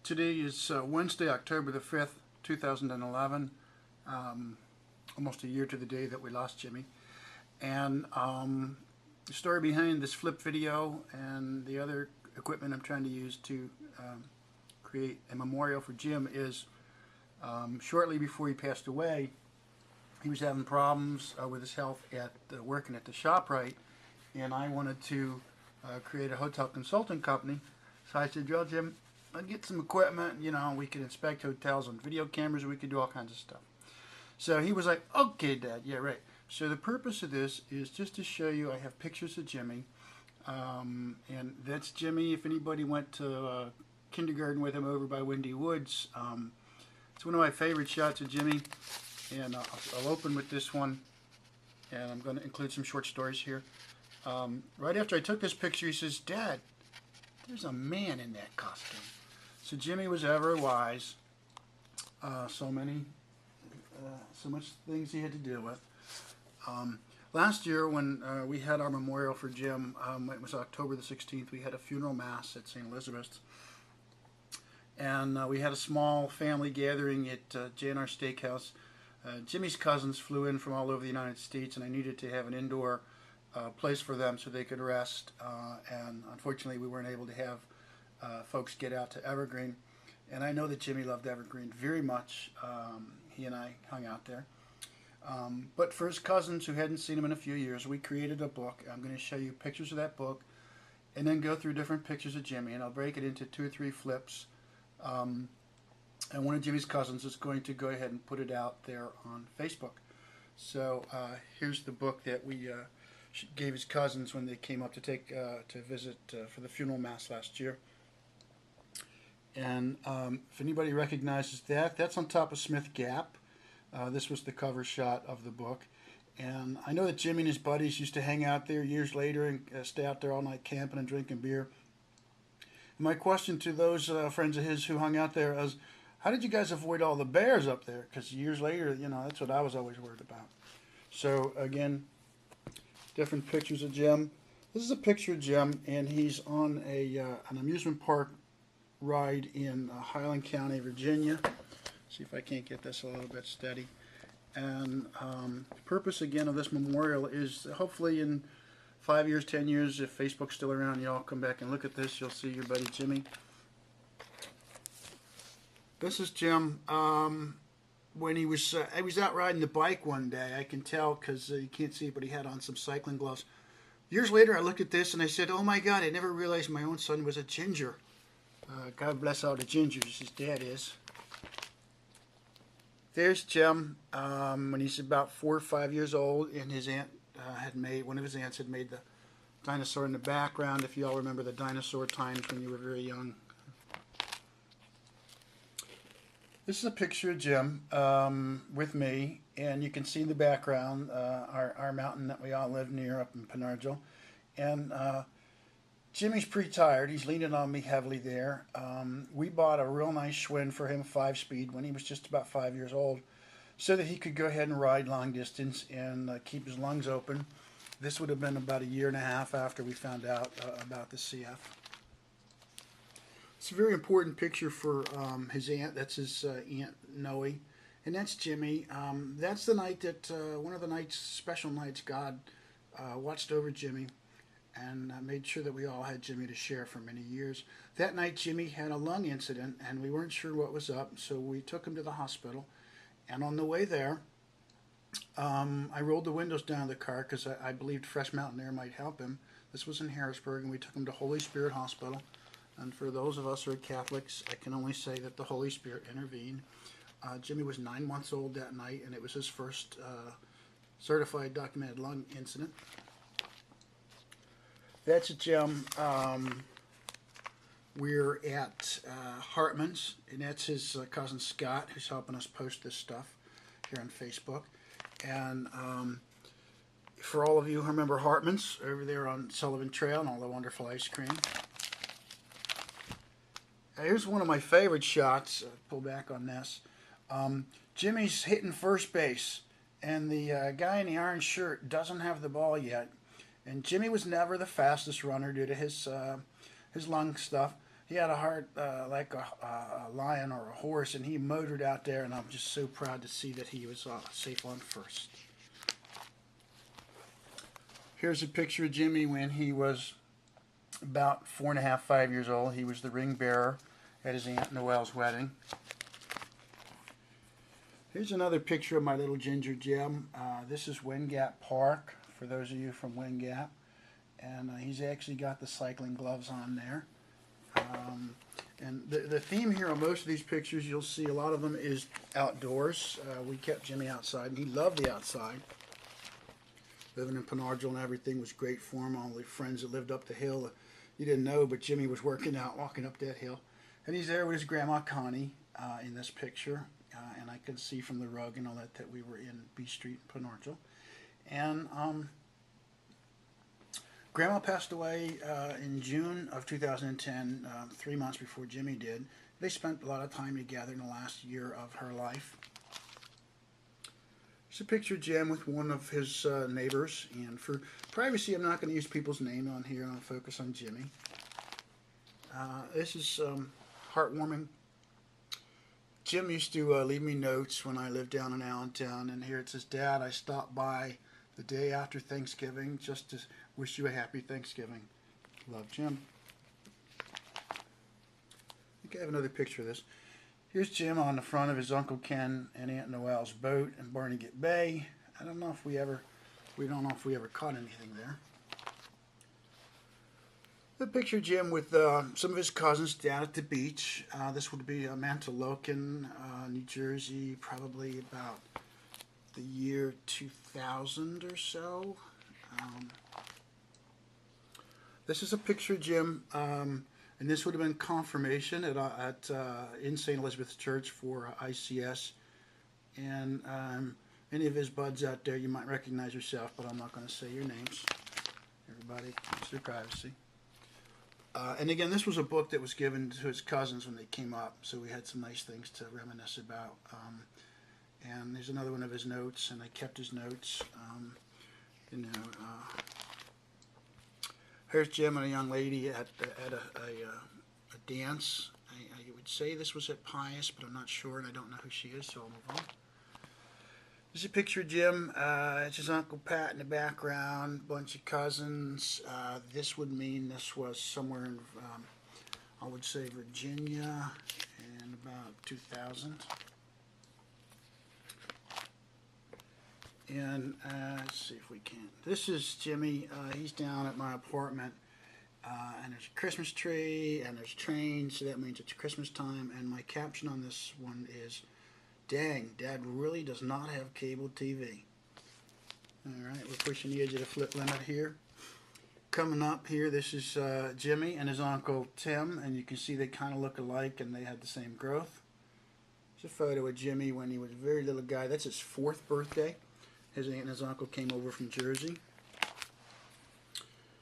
Today is Wednesday, October the 5th, 2011. Almost a year to the day that we lost Jimmy. And the story behind this flip video and the other equipment I'm trying to use to create a memorial for Jim is shortly before he passed away, he was having problems with his health at working at the ShopRite, and I wanted to create a hotel consulting company. So I said, well, Jim, I'll get some equipment, you know, we could inspect hotels on video cameras, we could do all kinds of stuff. So he was like, okay, Dad, yeah, right. So the purpose of this is just to show you I have pictures of Jimmy. And that's Jimmy. If anybody went to kindergarten with him over by Windy Woods, it's one of my favorite shots of Jimmy. And I'll open with this one, and I'm going to include some short stories here. Right after I took this picture, he says, Dad, there's a man in that costume. So Jimmy was ever wise. So much things he had to deal with. Last year when we had our memorial for Jim, it was October the 16th, we had a funeral mass at St. Elizabeth's. And we had a small family gathering at J&R Steakhouse. Jimmy's cousins flew in from all over the United States, and I needed to have an indoor place for them so they could rest. And unfortunately, we weren't able to have folks get out to Evergreen. And I know that Jimmy loved Evergreen very much. He and I hung out there. But for his cousins who hadn't seen him in a few years, we created a book. I'm going to show you pictures of that book and then go through different pictures of Jimmy. And I'll break it into 2 or 3 flips. And one of Jimmy's cousins is going to go ahead and put it out there on Facebook. So here's the book that we gave his cousins when they came up to visit for the funeral mass last year. And if anybody recognizes that, that's on top of Smith Gap. This was the cover shot of the book. And I know that Jimmy and his buddies used to hang out there years later and stay out there all night camping and drinking beer. And my question to those friends of his who hung out there is, how did you guys avoid all the bears up there? Because years later, you know, that's what I was always worried about. So again, different pictures of Jim. This is a picture of Jim, and he's on an amusement park ride in Highland County, Virginia. See if I can't get this a little bit steady. And the purpose again of this memorial is hopefully in 5 years, 10 years, if Facebook's still around, you all come back and look at this. You'll see your buddy Jimmy. This is Jim when he was out riding the bike one day. I can tell because you can't see it, but he had on some cycling gloves. Years later, I looked at this and I said, oh my God, I never realized my own son was a ginger. God bless all the gingers, his dad is. There's Jim when he's about 4 or 5 years old, and his aunt one of his aunts had made the dinosaur in the background, if you all remember the dinosaur times when you were very young. This is a picture of Jim with me, and you can see in the background our mountain that we all live near up in Penargil. And Jimmy's pretty tired. He's leaning on me heavily there. We bought a real nice Schwinn for him, 5-speed, when he was just about 5 years old, so that he could go ahead and ride long distance and keep his lungs open. This would have been about a year and a half after we found out about the CF. It's a very important picture for his aunt. That's his Aunt Noe. And that's Jimmy. That's the night that, one of the nights, special nights, God watched over Jimmy and made sure that we all had Jimmy to share for many years. That night, Jimmy had a lung incident, and we weren't sure what was up, so we took him to the hospital. And on the way there, I rolled the windows down of the car because I believed fresh mountain air might help him. This was in Harrisburg, and we took him to Holy Spirit Hospital. And for those of us who are Catholics, I can only say that the Holy Spirit intervened. Jimmy was 9 months old that night, and it was his first certified documented lung incident. That's Jim. We're at Hartman's, and that's his cousin Scott, who's helping us post this stuff here on Facebook. And for all of you who remember Hartman's, over there on Sullivan Trail and all the wonderful ice cream. Here's one of my favorite shots. Pull back on this. Jimmy's hitting first base, and the guy in the orange shirt doesn't have the ball yet. And Jimmy was never the fastest runner due to his lung stuff. he had a heart like a lion or a horse, and he motored out there, and I'm just so proud to see that he was safe on first. Here's a picture of Jimmy when he was about 4.5, 5 years old. He was the ring bearer at his Aunt Noel's wedding. Here's another picture of my little ginger Jim. This is Wind Gap Park, for those of you from Wind Gap. And he's actually got the cycling gloves on there. And the theme here on most of these pictures, you'll see a lot of them is outdoors. We kept Jimmy outside, and he loved the outside. Living in Penargil and everything was great for him. All the friends that lived up the hill, you didn't know, but Jimmy was working out, walking up that hill. And he's there with his grandma Connie in this picture. And I could see from the rug and all that we were in B Street in Penargil. And Grandma passed away in June of 2010, 3 months before Jimmy did. They spent a lot of time together in the last year of her life. Here's a picture of Jim with one of his neighbors, and for privacy I'm not going to use people's name on here, and I'll focus on Jimmy. This is heartwarming. Jim used to leave me notes when I lived down in Allentown, and here it says, "Dad, I stopped by the day after Thanksgiving just to wish you a happy Thanksgiving. Love, Jim." I think I have another picture of this. Here's Jim on the front of his Uncle Ken and Aunt Noel's boat in Barnegat Bay. I don't know if we ever caught anything there. The picture of Jim with some of his cousins down at the beach. This would be Mantolokin, New Jersey, probably about the year 2000 or so. This is a picture of Jim. And this would have been confirmation in St. Elizabeth's Church for ICS. And any of his buds out there, you might recognize yourself, but I'm not going to say your names. Everybody keeps their privacy. And again, this was a book that was given to his cousins when they came up, so we had some nice things to reminisce about. And there's another one of his notes, and I kept his notes. Here's Jim and a young lady at a dance. I would say this was at Pius, but I'm not sure, and I don't know who she is, so I'll move on. There's a picture of Jim. It's his Uncle Pat in the background, bunch of cousins. This would mean this was somewhere in, I would say, Virginia in about 2000. And let's see if we can. This is Jimmy. He's down at my apartment, and there's a Christmas tree, and there's trains, so that means it's Christmas time. And my caption on this one is, "Dang, Dad really does not have cable TV." All right, we're pushing the edge of the flip limit here. Coming up here, this is Jimmy and his Uncle Tim, and you can see they kind of look alike, and they had the same growth. There's a photo of Jimmy when he was a very little guy. That's his 4th birthday. His aunt and his uncle came over from Jersey.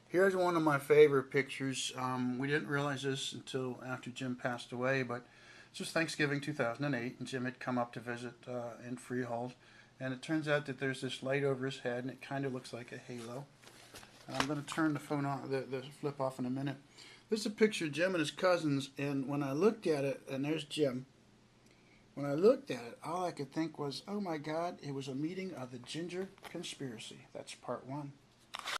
Here's one of my favorite pictures. We didn't realize this until after Jim passed away, but this was Thanksgiving 2008, and Jim had come up to visit in Freehold. And it turns out that there's this light over his head, and it kind of looks like a halo. And I'm going to turn the phone on, the flip off in a minute. This is a picture of Jim and his cousins, and when I looked at it, and there's Jim. When I looked at it, all I could think was, oh my God, it was a meeting of the Ginger Conspiracy. That's part 1.